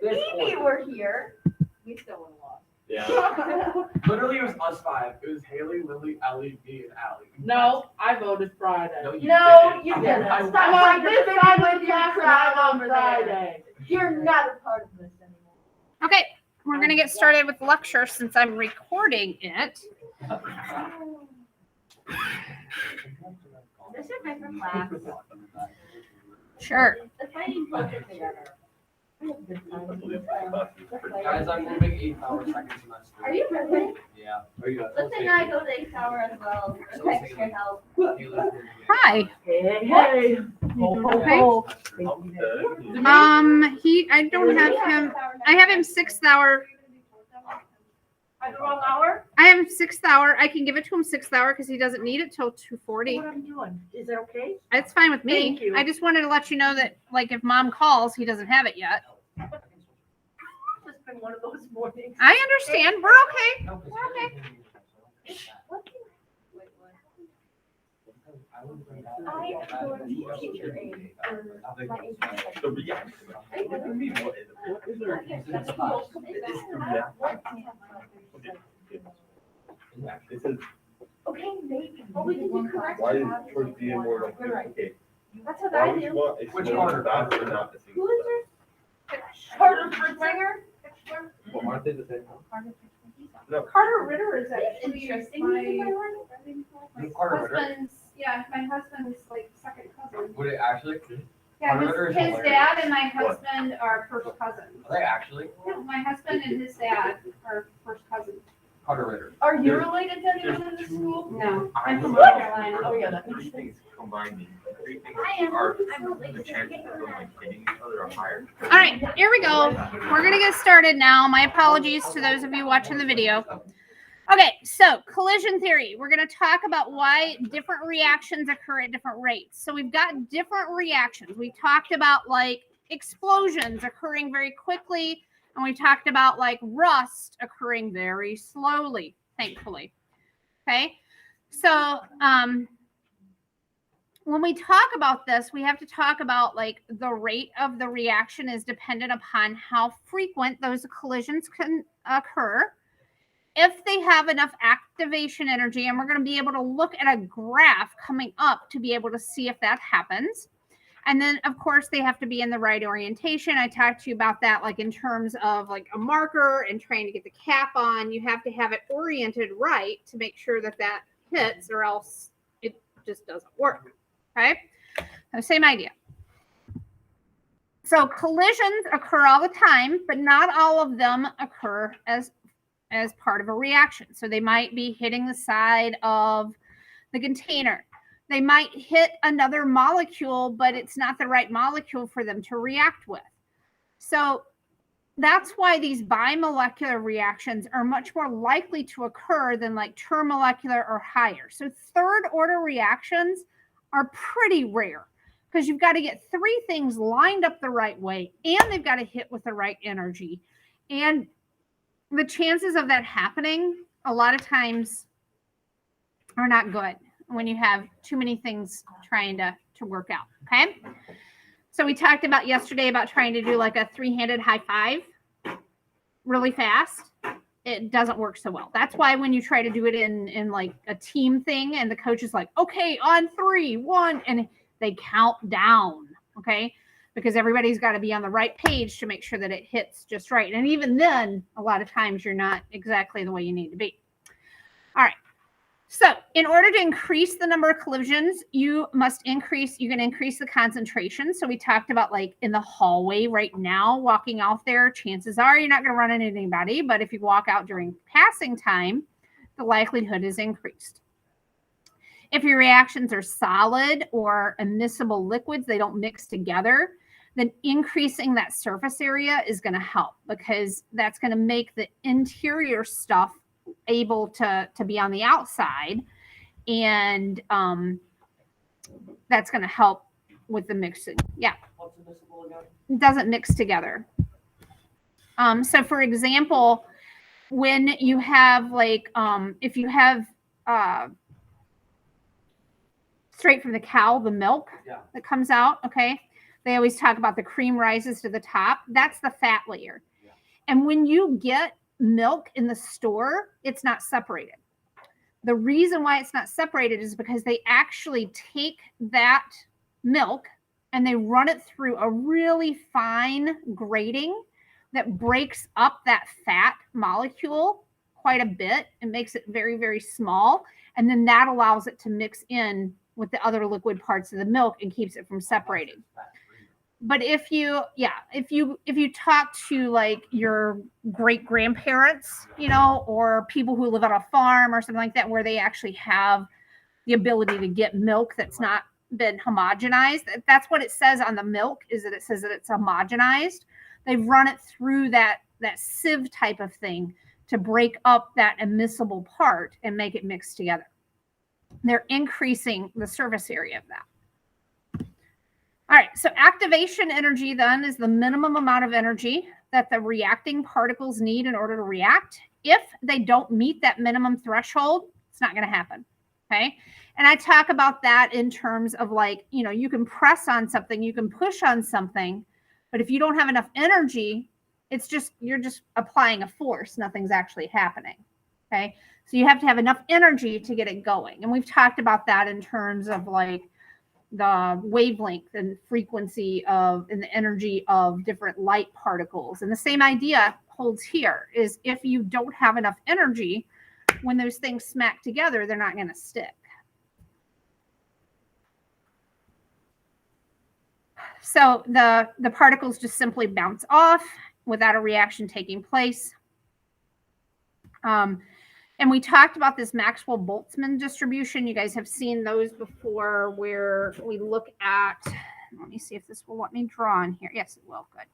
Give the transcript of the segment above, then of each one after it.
Phoebe were here, we still would have lost. Yeah. Literally, it was us five. It was Haley, Lily, Ellie, me, and Allie. No, I voted Friday. No, you No, didn't. you I- didn't. I- Stop I'm trying on to this fit side in with with the your class crowd on over there. Friday. You're not a part of this anymore. Okay, we're going to get started with the lecture since I'm recording it. This is my first class. Sure. The fighting closer together. Guys, I'm moving 8 hours second semester. Are you really? Yeah. Are you? Let's say I go to 8 hour as well. Thanks for your help. Hi. Hey. I don't have him. I have him 6th hour. At the wrong hour? I have him 6th hour. I can give it to him 6th hour because he doesn't need it till 2:40. What I'm doing? Is that okay? It's fine with me. Thank you. I just wanted to let you know that, like, if mom calls, he doesn't have it yet. It's been one of those mornings. I understand. We're okay. We're okay. I am going to teacher aid for my Okay, maybe. Oh, we can do correct. Why is towards the end more like, okay, That's what why I would you do. want a Which smaller one? dot or not the same? Who is there? Carter Ritter. Well, aren't they the same? Carter Ritter is actually Interesting. my Carter Ritter? husband's, yeah, my husband's like second cousin. Would it actually? Yeah, Carter Ritter is his hilarious. dad and my husband are first cousins. Are they actually? Yeah, my husband and his dad are first cousins. Carter Ritter. Are you related to anyone in the school? No, I I'm from would North love Carolina. Oh, yeah, that three things combining. Three things I am. are, I'm the related. chances of them like hitting each other are higher. All right, here we go. We're going to get started now. My apologies to those of you watching the video. Okay, so collision theory. We're going to talk about why different reactions occur at different rates. So we've got different reactions. We talked about like explosions occurring very quickly, and we talked about like rust occurring very slowly, thankfully. Okay, so when we talk about this, we have to talk about like the rate of the reaction is dependent upon how frequent those collisions can occur. If they have enough activation energy, and we're going to be able to look at a graph coming up to be able to see if that happens. And then, of course, they have to be in the right orientation. I talked to you about that, like in terms of like a marker and trying to get the cap on. You have to have it oriented right to make sure that that hits, or else it just doesn't work. Okay, so same idea. So collisions occur all the time, but not all of them occur as part of a reaction. So they might be hitting the side of the container. They might hit another molecule, but it's not the right molecule for them to react with. So that's why these bimolecular reactions are much more likely to occur than like termomolecular or higher. So third order reactions are pretty rare because you've got to get three things lined up the right way, and they've got to hit with the right energy. And the chances of that happening a lot of times are not good when you have too many things trying to work out. Okay. So we talked about yesterday about trying to do like a three-handed high five really fast. It doesn't work so well. That's why when you try to do it in like a team thing and the coach is like, okay, on 3, 1, and they count down. Okay. Because everybody's got to be on the right page to make sure that it hits just right. And even then, a lot of times you're not exactly the way you need to be. All right. So in order to increase the number of collisions, you can increase the concentration. So we talked about like in the hallway right now, walking out there, chances are you're not going to run into anybody. But if you walk out during passing time, the likelihood is increased. If your reactions are solid or immiscible liquids, they don't mix together, then increasing that surface area is going to help because that's going to make the interior stuff able to be on the outside. And that's going to help with the mixing. Yeah. What's invisible again? It doesn't mix together. So for example, when you have like, if you have straight from the cow, the milk that comes out, okay? They always talk about the cream rises to the top. That's the fat layer. And when you get milk in the store, it's not separated. The reason why it's not separated is because they actually take that milk and they run it through a really fine grating that breaks up that fat molecule quite a bit and makes it very, very small. And then that allows it to mix in with the other liquid parts of the milk and keeps it from separating. But if you talk to like your great grandparents, or people who live on a farm or something like that, where they actually have the ability to get milk that's not been homogenized, that's what it says on the milk, is that it says that it's homogenized. They've run it through that sieve type of thing to break up that immiscible part and make it mix together. They're increasing the surface area of that. All right, so activation energy then is the minimum amount of energy that the reacting particles need in order to react. If they don't meet that minimum threshold, it's not going to happen, okay? And I talk about that in terms of like, you can press on something, you can push on something, but if you don't have enough energy, you're just applying a force, nothing's actually happening, okay? So you have to have enough energy to get it going. And we've talked about that in terms of like the wavelength and frequency and the energy of different light particles. And the same idea holds here, is if you don't have enough energy, when those things smack together, they're not going to stick. So the particles just simply bounce off without a reaction taking place. And we talked about this Maxwell-Boltzmann distribution. You guys have seen those before, where we look at, let me see if this will let me draw in here. Yes, it will. Good.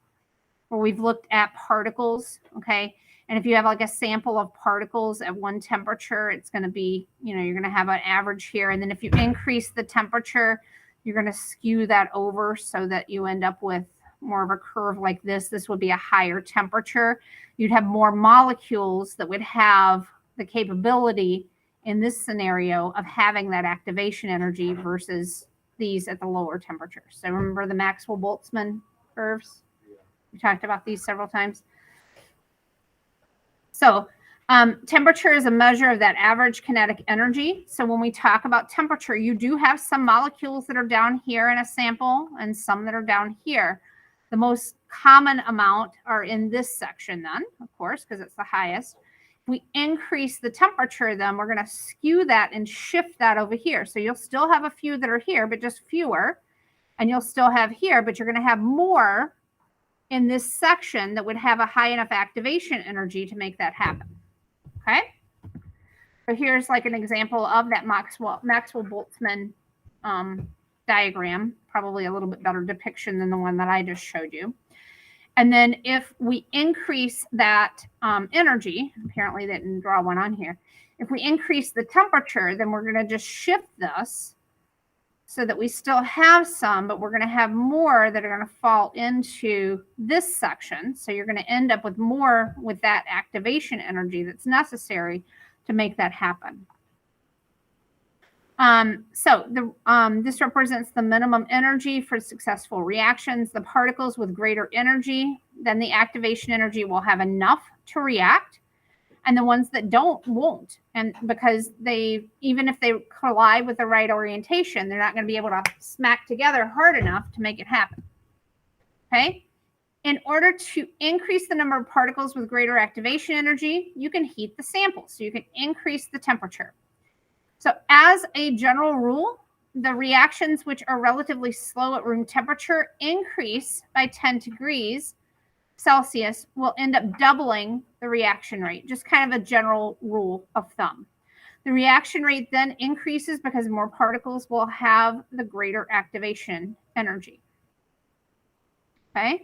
Where we've looked at particles, okay? And if you have like a sample of particles at one temperature, it's going to be, you're going to have an average here. And then if you increase the temperature, you're going to skew that over so that you end up with more of a curve like this. This would be a higher temperature. You'd have more molecules that would have the capability in this scenario of having that activation energy versus these at the lower temperatures. So remember the Maxwell-Boltzmann curves? We talked about these several times. So temperature is a measure of that average kinetic energy. So when we talk about temperature, you do have some molecules that are down here in a sample and some that are down here. The most common amount are in this section then, of course, because it's the highest. If we increase the temperature, then we're going to skew that and shift that over here. So you'll still have a few that are here, but just fewer. And you'll still have here, but you're going to have more in this section that would have a high enough activation energy to make that happen. Okay? So here's like an example of that Maxwell-Boltzmann diagram, probably a little bit better depiction than the one that I just showed you. And then if we increase that energy, apparently they didn't draw one on here. If we increase the temperature, then we're going to just shift this so that we still have some, but we're going to have more that are going to fall into this section. So you're going to end up with more with that activation energy that's necessary to make that happen. This represents the minimum energy for successful reactions. The particles with greater energy than the activation energy will have enough to react, and the ones that won't. And because even if they collide with the right orientation, they're not going to be able to smack together hard enough to make it happen. Okay? In order to increase the number of particles with greater activation energy, you can heat the sample. So you can increase the temperature. So as a general rule, the reactions which are relatively slow at room temperature increase by 10 degrees Celsius will end up doubling the reaction rate, just kind of a general rule of thumb. The reaction rate then increases because more particles will have the greater activation energy. Okay.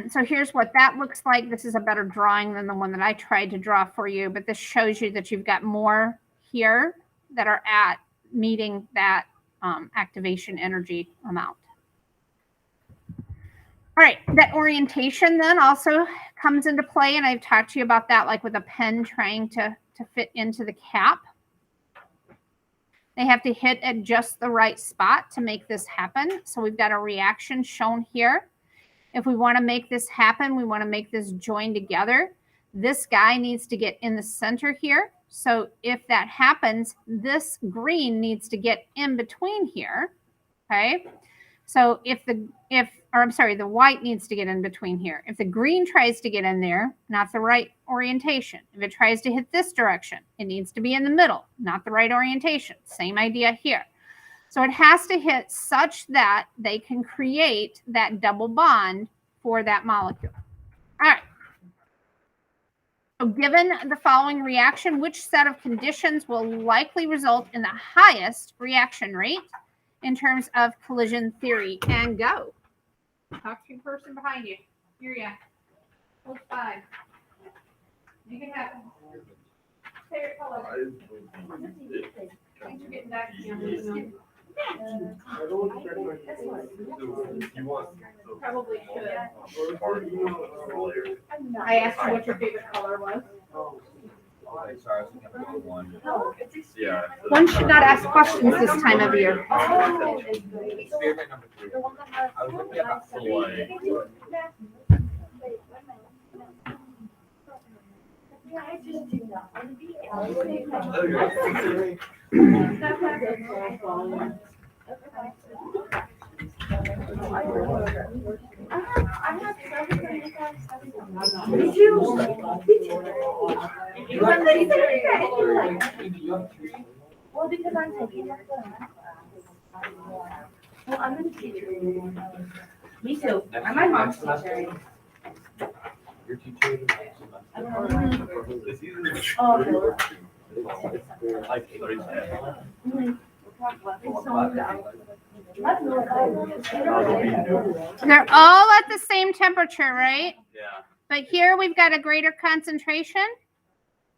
So here's what that looks like. This is a better drawing than the one that I tried to draw for you, but this shows you that you've got more here that are at meeting that activation energy amount. All right, that orientation then also comes into play, and I've talked to you about that, like with a pen trying to fit into the cap. They have to hit at just the right spot to make this happen. So we've got a reaction shown here. If we want to make this happen, we want to make this join together. This guy needs to get in the center here. So if that happens, this green needs to get in between here. Okay. So the white needs to get in between here. If the green tries to get in there, not the right orientation. If it tries to hit this direction, it needs to be in the middle, not the right orientation. Same idea here. So it has to hit such that they can create that double bond for that molecule. All right. So given the following reaction, which set of conditions will likely result in the highest reaction rate in terms of collision theory? And go. Talk to the person behind you. Here you are. Hold 5. You can have favorite color. Thanks for getting back to me. Probably should. I asked you what your favorite color was. Sorry, I was thinking about one. Yeah. One should not ask questions this time of year. Experiment number 3. I was looking at that soy. I just do not want to be Me too. Well, because I'm taking that class. Well, I'm gonna teach you. Me too. I'm my mom's teacher. Your teacher? Oh, Like 30 They're all at the same temperature, right? Yeah. But here we've got a greater concentration.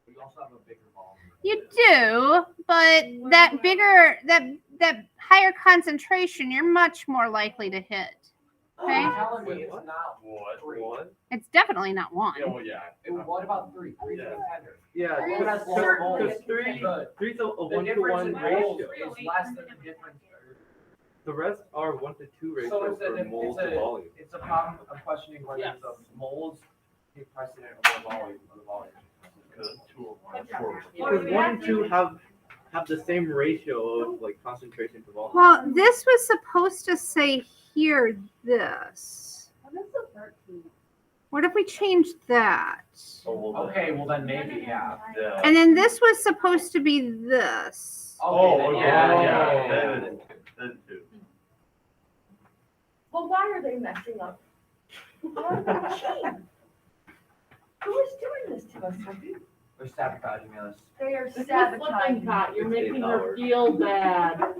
We also have a bigger volume. You do, but that bigger, that higher concentration, you're much more likely to hit. Okay. You're telling me it's not What? three. What? It's definitely not 1. Yeah, well, yeah. What about 3? 3's a contender. Yeah, Three is because certainly three's a The 1 to difference 1 in ratio. moles is less than the difference. The rest are 1 to 2 ratio for moles to volume. It's a problem of questioning whether the moles take precedent over the volume of the volume. Because 2 of 1 is 4. Because 1 and 2 have the same ratio of like concentration to volume. Well, this was supposed to say here this. What if we changed that? Okay, well then maybe, yeah. Yeah. And then this was supposed to be this. Oh, then okay, yeah. yeah. Then 2. Well, why are they messing up? Who is doing this to us, Sophie? They're sabotaging us. They are This is sabotaging. flipping hot. You're It's making 8 her hours. feel bad.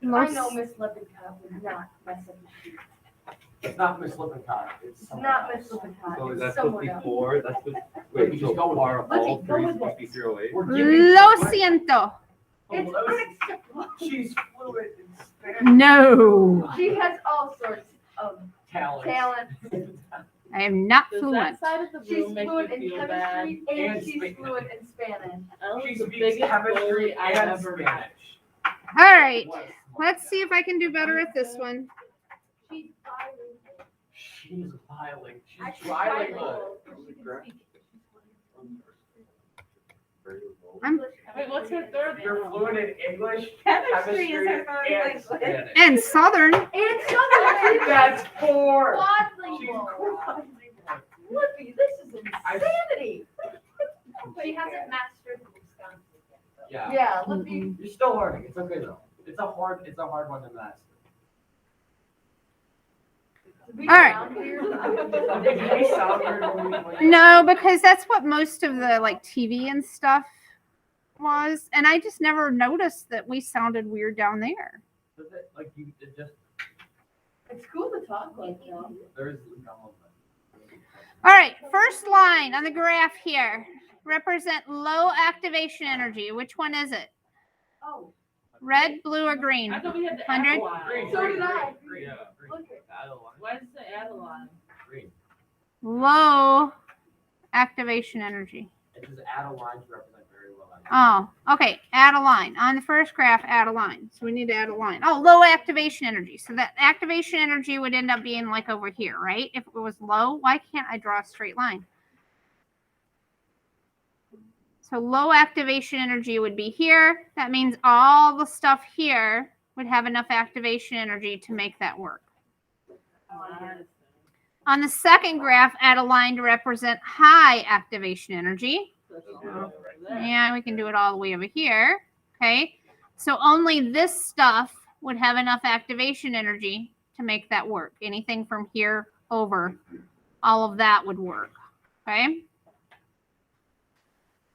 I know Miss Lippincott would not mess up the sheet. It's not Miss Lippincott, it's It's someone not else. Miss Lippincott, So it's that's supposed to someone be else. 4. That's supposed. We Wait, just so go with are Let's all go 3 with supposed to be this. 0.8? We're giving Lo what- siento. It's Oh, unacceptable. She's fluent in Spanish. No. She has all sorts of Talent. talent. I am not Does fluent. that side of the She's room make you fluent in feel bad? chemistry and And she's Spanish. fluent in Spanish. That was She the speaks biggest chemistry bully I've and ever met. Spanish. All right. What? Let's see if I can do better at this one. She's bilingual. She's violent. She's Actually, bilingual. bilingual, so she can speak. I'm Wait, what's her third? You're fluent in English, Chemistry is her third and language. Spanish. and Southern. And Southern. That's 4. She's Quadlingual. quadlingual. Lippy, this is insanity. She hasn't mastered Wisconsin yet. Yeah. Yeah, Lippy. You're still learning. It's okay though. It's a hard one to master. We All right. down here. Did we sound weird when we- No, because that's what most of the like TV and stuff was, and I just never noticed that we sounded weird down there. Does it, like you, it just, It's cool to talk like that. there's. All right, first line on the graph here represent low activation energy. Which one is it? Oh, Red, blue, or green? I thought we had the 100? Adeline. So did I. Green. look at Why does it say Adeline? Green. Low activation energy. It says add a line to represent very low activation. Oh, okay. Add a line. On the first graph, add a line. So we need to add a line. Oh, low activation energy. So that activation energy would end up being like over here, right? If it was low, why can't I draw a straight line? So low activation energy would be here. That means all the stuff here would have enough activation energy to make that work. On the second graph, add a line to represent high activation energy. And we can do it all the way over here. Okay. So only this stuff would have enough activation energy to make that work. Anything from here over, all of that would work. Okay.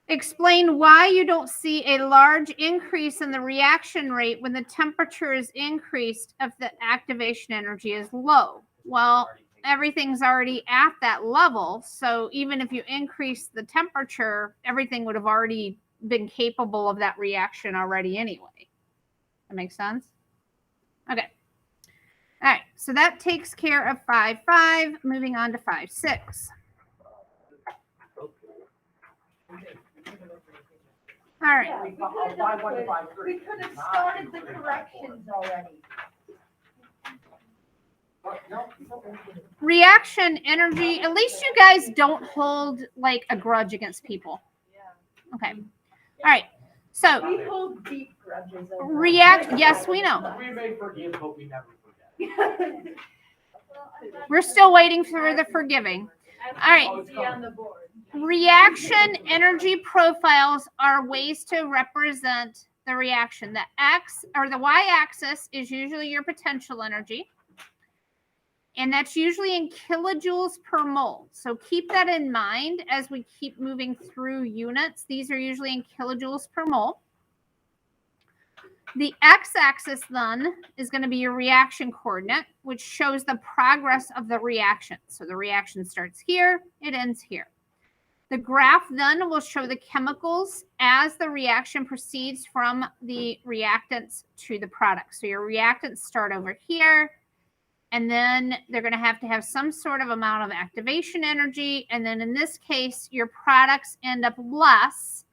Explain why you don't see a large increase in the reaction rate when the temperature is increased if the activation energy is low. Well, everything's already at that level. So even if you increase the temperature, everything would have already been capable of that reaction already anyway. That makes sense? Okay. All right. So that takes care of 5.5. Moving on to 5.6. All right. Yeah, we could have 5.1 to 5.3. We could have started the corrections already. Reaction energy. At least you guys don't hold like a grudge against people. Okay. All right. So We hold deep grudges over. react. Yes, we know. We may forgive, but we never forget. We're still waiting for the forgiving. All right. On the board. Reaction energy profiles are ways to represent the reaction. The X or the Y-axis is usually your potential energy. And that's usually in kilojoules per mole. So keep that in mind as we keep moving through units. These are usually in kilojoules per mole. The x-axis then is going to be your reaction coordinate, which shows the progress of the reaction. So the reaction starts here, it ends here. The graph then will show the chemicals as the reaction proceeds from the reactants to the product. So your reactants start over here, and then they're going to have some sort of amount of activation energy. And then in this case, your products end up less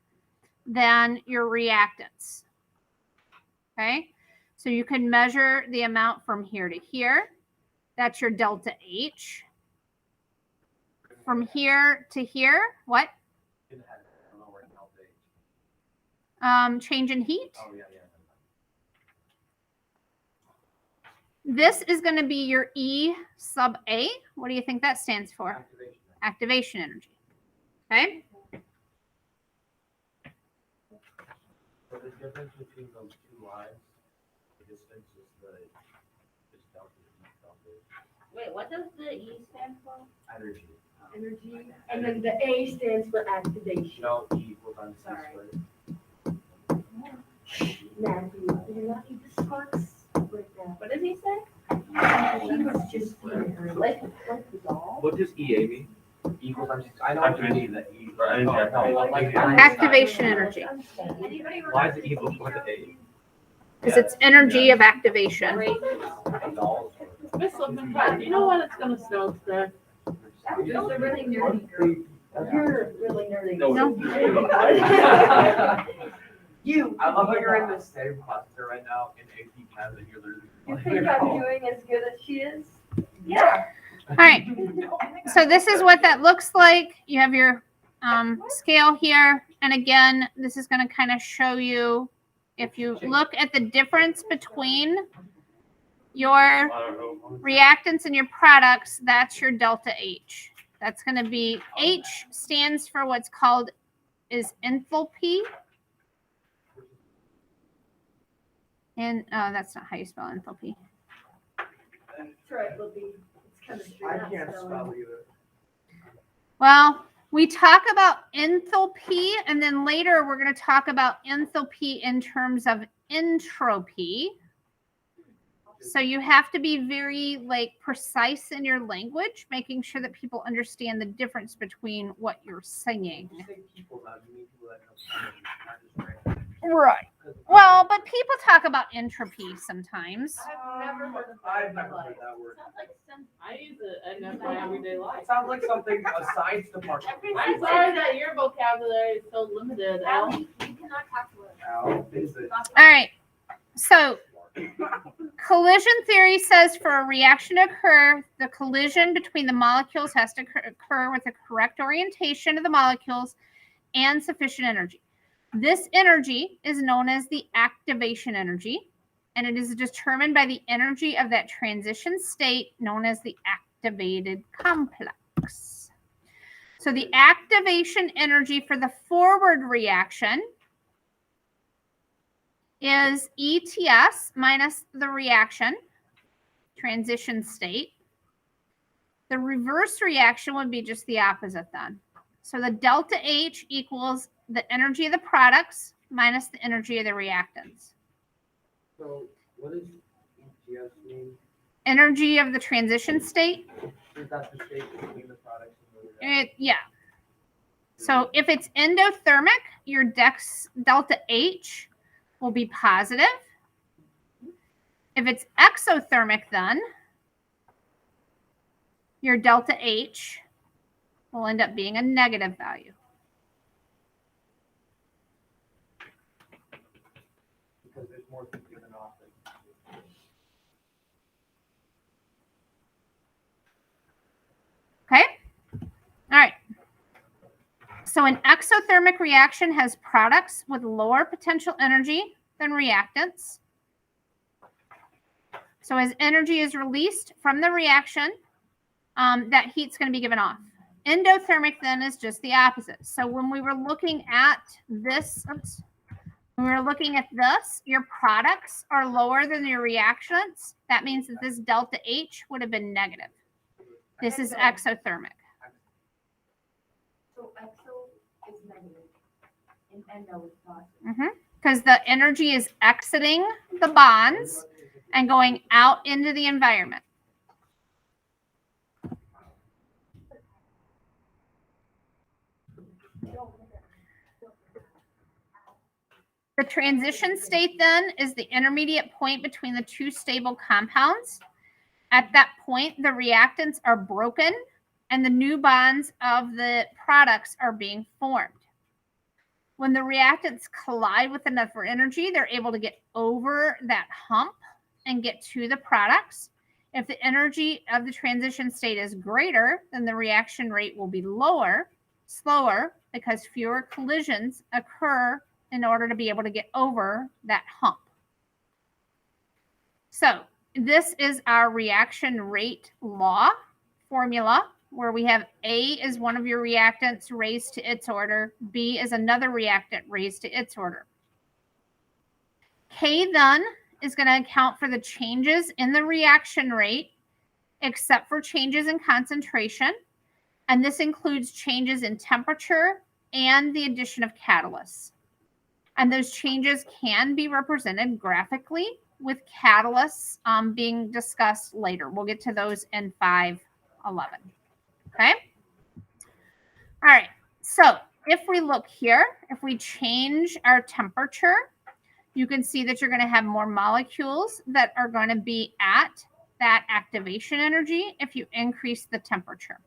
than your reactants. Okay, so you can measure the amount from here to here. That's your delta H. From here to here, what? Change in heat. Oh, yeah. This is going to be your E sub A. What do you think that stands for? Activation. Activation energy. Okay. So the difference between those two lines, the distance is delta. Wait, what does the E stand for? Energy. Energy, and then the A stands for activation. No, E equals on C Sorry. squared. Matthew, do you not need the sparks with that? What does he say? He was just here, like all. What does EA mean? Equals on C. I know what you mean, that E. Right. No, but like. Activation energy. Anybody Why is it E before the A? Because it's energy of activation. Miss Lippincott, you know what? It's gonna snow today. You're really nerdy. You're really nerdy. No. You. I love how you're in the same class as her right now in AP Chem that you're literally. You think I'm doing as good as she is? Yeah. All right. So this is what that looks like. You have your scale here. And again, this is going to kind of show you, if you look at the difference between your reactants and your products, that's your delta H. That's going to be, H stands for what's called is enthalpy. And that's not how you spell enthalpy. That's right, Libby. It's chemistry, I not can't spelling. spell either. Well, we talk about enthalpy, and then later we're going to talk about enthalpy in terms of entropy. So you have to be very precise in your language, making sure that people understand the difference between what you're saying. You say people now, you mean people that know chemistry, not just brain. Right. Well, but people talk about entropy sometimes. I've never heard of that. I've never heard that word. Sounds like some. I use it in my everyday life. It sounds like something a science department. I'm sorry that your vocabulary is so limited, Al. Allie, you cannot talk to us. Al, is it? All right. So collision theory says for a reaction to occur, the collision between the molecules has to occur with the correct orientation of the molecules and sufficient energy. This energy is known as the activation energy, and it is determined by the energy of that transition state known as the activated complex. So the activation energy for the forward reaction is ETS minus the reaction, transition state. The reverse reaction would be just the opposite then. So the delta H equals the energy of the products minus the energy of the reactants. So what does ETS mean? Energy of the transition state. Is that the state between the products and the reactants? Yeah. So if it's endothermic, your delta H will be positive. If it's exothermic, then your delta H will end up being a negative value. Because there's more people than off. Okay? All right. So an exothermic reaction has products with lower potential energy than reactants. So as energy is released from the reaction, that heat's going to be given off. Endothermic then is just the opposite. So when we were looking at this, your products are lower than your reactants. That means that this delta H would have been negative. This is exothermic. So exo is negative and endo is positive. Because the energy is exiting the bonds and going out into the environment. The transition state then is the intermediate point between the two stable compounds. At that point, the reactants are broken and the new bonds of the products are being formed. When the reactants collide with enough energy, they're able to get over that hump and get to the products. If the energy of the transition state is greater, then the reaction rate will be slower, because fewer collisions occur in order to be able to get over that hump. So this is our reaction rate law formula, where we have A is one of your reactants raised to its order, B is another reactant raised to its order. K then is going to account for the changes in the reaction rate, except for changes in concentration. And this includes changes in temperature and the addition of catalysts. And those changes can be represented graphically with catalysts being discussed later. We'll get to those in 5.11. Okay. All right. So if we look here, if we change our temperature, you can see that you're going to have more molecules that are going to be at that activation energy if you increase the temperature.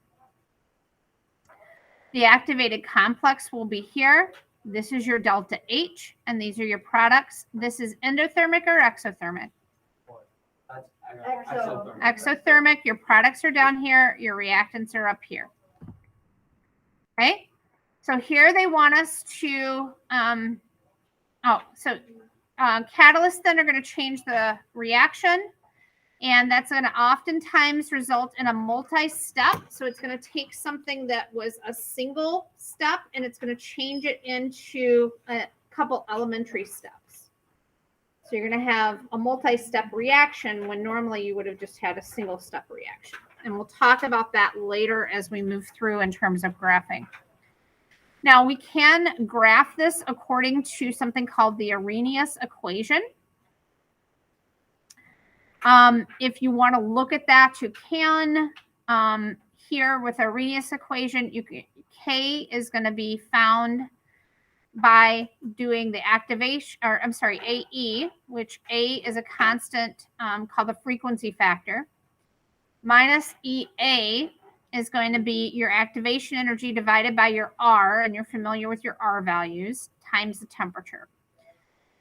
The activated complex will be here. This is your delta H, and these are your products. This is endothermic or exothermic? That's Exo. Exothermic, your products are down here, your reactants are up here. Okay, so here they want us to, catalysts then are going to change the reaction, and that's going to oftentimes result in a multi-step. So it's going to take something that was a single step, and it's going to change it into a couple elementary steps. So you're going to have a multi-step reaction when normally you would have just had a single step reaction. And we'll talk about that later as we move through in terms of graphing. Now we can graph this according to something called the Arrhenius equation. If you want to look at that, you can. Here with Arrhenius equation, K is going to be found by doing the activation, or I'm sorry, AE, which A is a constant called the frequency factor, minus EA is going to be your activation energy divided by your R, and you're familiar with your R values, times the temperature.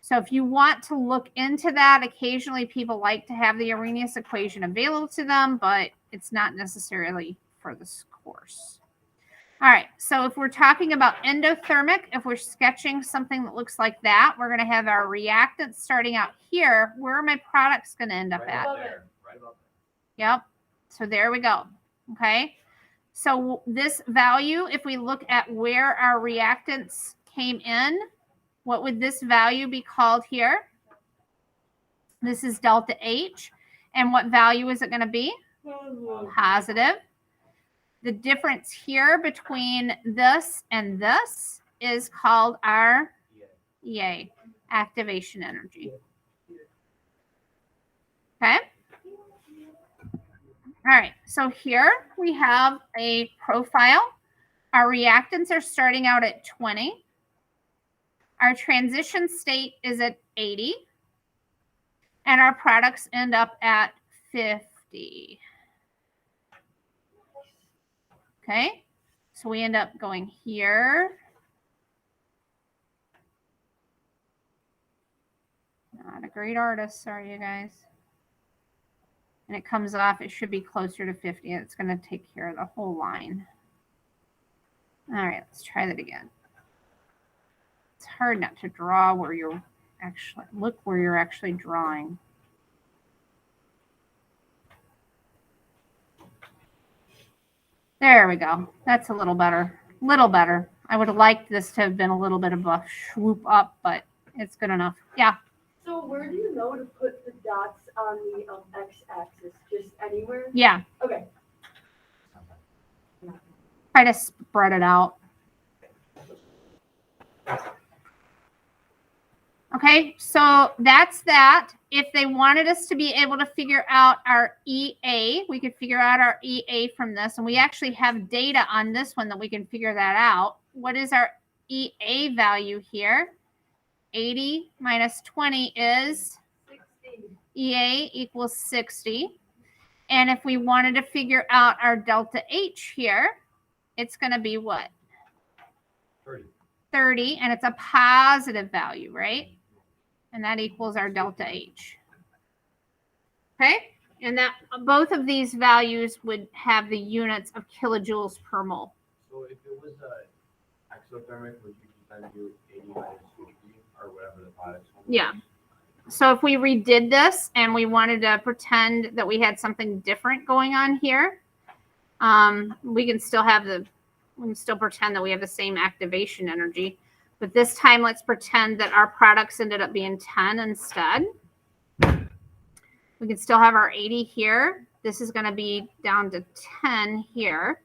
So if you want to look into that, occasionally people like to have the Arrhenius equation available to them, but it's not necessarily for this course. All right, so if we're talking about endothermic, if we're sketching something that looks like that, we're going to have our reactants starting out here. Where are my products going to end up Right at? about there, right about Yep. So there we go. Okay. So this value, if we look at where our reactants came in, what would this value be called here? This is delta H. And what value is it going to be? Positive. The difference here between this and this is called our EA, activation energy. Okay. All right, so here we have a profile. Our reactants are starting out at 20. Our transition state is at 80. And our products end up at 50. Okay, so we end up going here. Not a great artist, sorry you guys. And it comes off, it should be closer to 50. It's going to take care of the whole line. All right, let's try that again. It's hard not to draw where you're actually, look where you're actually drawing. There we go. That's a little better. Little better. I would have liked this to have been a little bit of a swoop up, but it's good enough. Yeah. So where do you know to put the dots on the x-axis? Just anywhere? Yeah. Okay. Try to spread it out. Okay, so that's that. If they wanted us to be able to figure out our EA, we could figure out our EA from this. And we actually have data on this one that we can figure that out. What is our EA value here? 80 minus 20 is 60. EA equals 60. And if we wanted to figure out our delta H here, it's going to be what? 30. 30, and it's a positive value, right? And that equals our delta H. Okay? And that both of these values would have the units of kilojoules per mole. So if it was exothermic, would you just then do 80 minus 50 or whatever the products were? Yeah. So if we redid this and we wanted to pretend that we had something different going on here, we can still pretend that we have the same activation energy. But this time, let's pretend that our products ended up being 10 instead. We can still have our 80 here. This is going to be down to 10 here.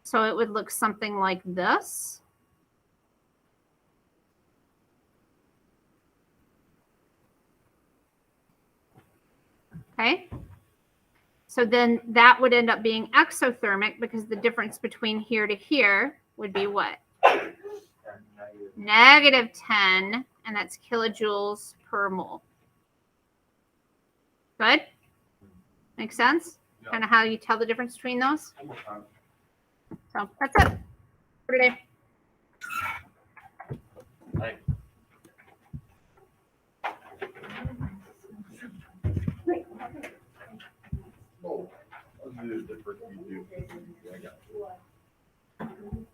So it would look something like this. Okay. So then that would end up being exothermic because the difference between here to here would be what? Negative 10, and that's kilojoules per mole. Good? Make sense? Yeah. Kind of how you tell the difference between those? So that's it for today. Thanks. Oh, I'll do the first you do. Yeah, I got it.